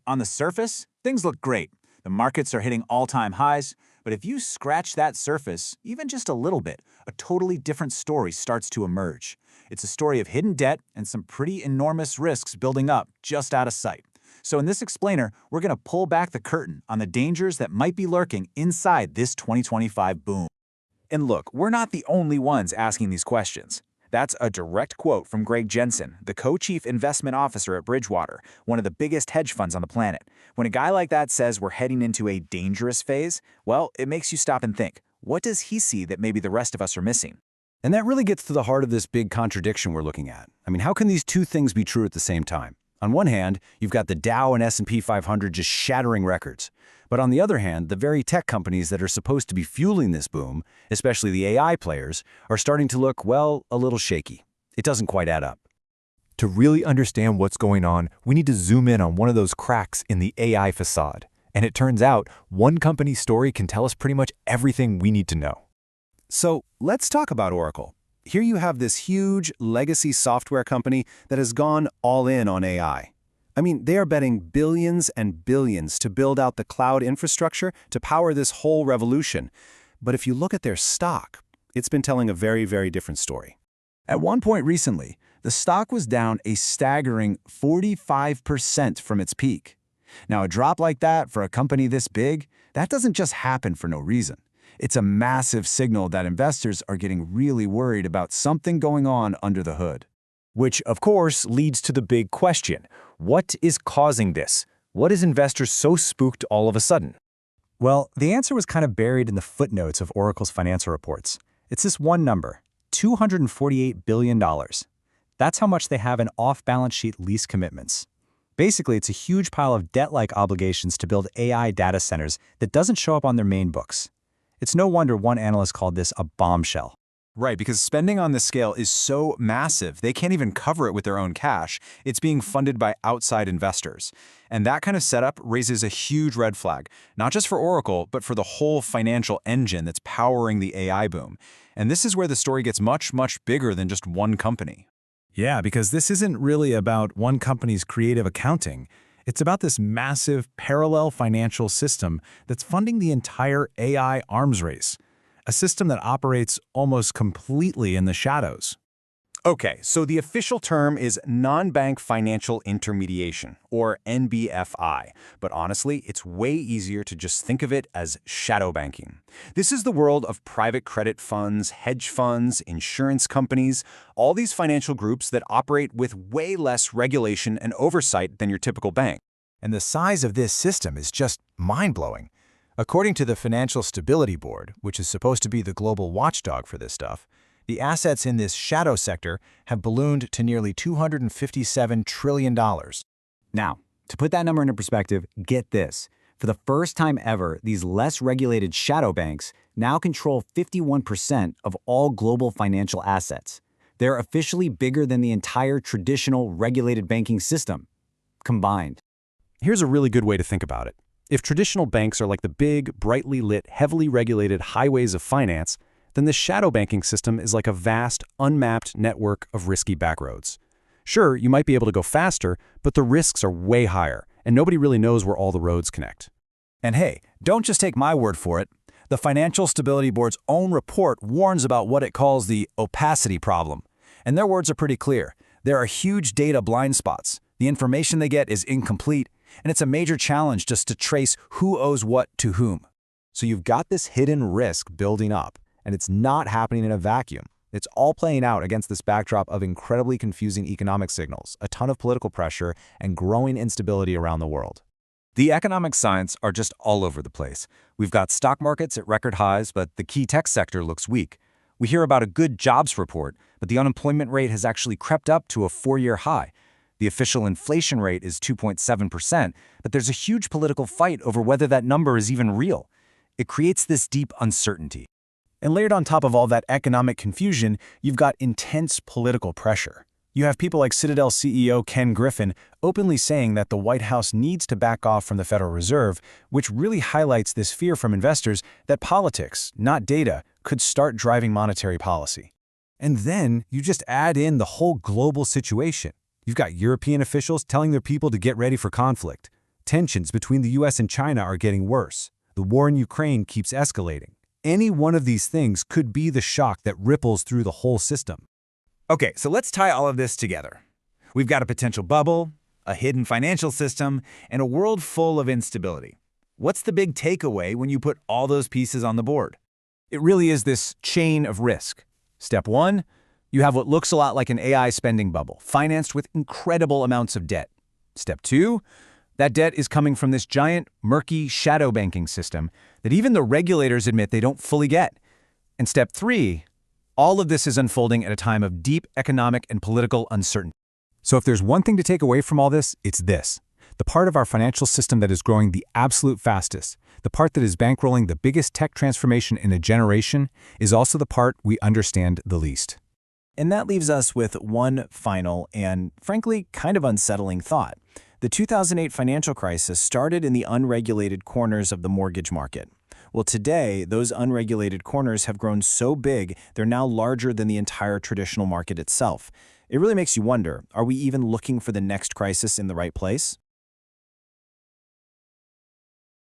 On the surface, things look great. The markets are hitting all-time highs, but if you scratch that surface, even just a little bit, a totally different story starts to emerge. It's a story of hidden debt and some pretty enormous risks building up just out of sight. So in this explainer, we're going to pull back the curtain on the dangers that might be lurking inside this 2025 boom. And look, we're not the only ones asking these questions. That's a direct quote from Greg Jensen, the co-chief investment officer at Bridgewater, one of the biggest hedge funds on the planet. When a guy like that says we're heading into a dangerous phase, well, it makes you stop and think, what does he see that maybe the rest of us are missing? And that really gets to the heart of this big contradiction we're looking at. I mean, how can these two things be true at the same time? On one hand, you've got the Dow and S&P 500 just shattering records. But on the other hand, the very tech companies that are supposed to be fueling this boom, especially the AI players, are starting to look, well, a little shaky. It doesn't quite add up. To really understand what's going on, we need to zoom in on one of those cracks in the AI facade. And it turns out, one company's story can tell us pretty much everything we need to know. So let's talk about Oracle. Here you have this huge legacy software company that has gone all in on AI. I mean, they are betting billions and billions to build out the cloud infrastructure to power this whole revolution. But if you look at their stock, it's been telling a very, very different story. At one point recently, the stock was down a staggering 45% from its peak. Now, a drop like that for a company this big, that doesn't just happen for no reason. It's a massive signal that investors are getting really worried about something going on under the hood. Which, of course, leads to the big question. What is causing this? What is investors so spooked all of a sudden? Well, the answer was kind of buried in the footnotes of Oracle's financial reports. It's this one number, $248 billion. That's how much they have in off-balance sheet lease commitments. Basically, it's a huge pile of debt-like obligations to build AI data centers that doesn't show up on their main books. It's no wonder one analyst called this a bombshell. Right, because spending on this scale is so massive, they can't even cover it with their own cash. It's being funded by outside investors. And that kind of setup raises a huge red flag, not just for Oracle, but for the whole financial engine that's powering the AI boom. And this is where the story gets much, much bigger than just one company. Yeah, because this isn't really about one company's creative accounting. It's about this massive parallel financial system that's funding the entire AI arms race. A system that operates almost completely in the shadows. Okay, so the official term is non-bank financial intermediation, or NBFI. But honestly, it's way easier to just think of it as shadow banking. This is the world of private credit funds, hedge funds, insurance companies, all these financial groups that operate with way less regulation and oversight than your typical bank. And the size of this system is just mind-blowing. According to the Financial Stability Board, which is supposed to be the global watchdog for this stuff, the assets in this shadow sector have ballooned to nearly $257 trillion. Now, to put that number into perspective, get this. For the first time ever, these less regulated shadow banks now control 51% of all global financial assets. They're officially bigger than the entire traditional regulated banking system combined. Here's a really good way to think about it. If traditional banks are like the big, brightly lit, heavily regulated highways of finance, then the shadow banking system is like a vast, unmapped network of risky backroads. Sure, you might be able to go faster, but the risks are way higher, and nobody really knows where all the roads connect. And hey, don't just take my word for it. The Financial Stability Board's own report warns about what it calls the opacity problem. And their words are pretty clear. There are huge data blind spots. The information they get is incomplete, and it's a major challenge just to trace who owes what to whom. So you've got this hidden risk building up, and it's not happening in a vacuum. It's all playing out against this backdrop of incredibly confusing economic signals, a ton of political pressure, and growing instability around the world. The economic signs are just all over the place. We've got stock markets at record highs, but the key tech sector looks weak. We hear about a good jobs report, but the unemployment rate has actually crept up to a 4-year high. The official inflation rate is 2.7%, but there's a huge political fight over whether that number is even real. It creates this deep uncertainty. And layered on top of all that economic confusion, you've got intense political pressure. You have people like Citadel CEO Ken Griffin openly saying that the White House needs to back off from the Federal Reserve, which really highlights this fear from investors that politics, not data, could start driving monetary policy. And then you just add in the whole global situation. You've got European officials telling their people to get ready for conflict. Tensions between the US and China are getting worse. The war in Ukraine keeps escalating. Any one of these things could be the shock that ripples through the whole system. Okay, so let's tie all of this together. We've got a potential bubble, a hidden financial system, and a world full of instability. What's the big takeaway when you put all those pieces on the board? It really is this chain of risk. Step 1, you have what looks a lot like an AI spending bubble, financed with incredible amounts of debt. Step 2, that debt is coming from this giant, murky shadow banking system that even the regulators admit they don't fully get. And step 3, all of this is unfolding at a time of deep economic and political uncertainty. So if there's one thing to take away from all this, it's this. The part of our financial system that is growing the absolute fastest, the part that is bankrolling the biggest tech transformation in a generation, is also the part we understand the least. And that leaves us with one final and, frankly, kind of unsettling thought. The 2008 financial crisis started in the unregulated corners of the mortgage market. Well, today, those unregulated corners have grown so big, they're now larger than the entire traditional market itself. It really makes you wonder, are we even looking for the next crisis in the right place?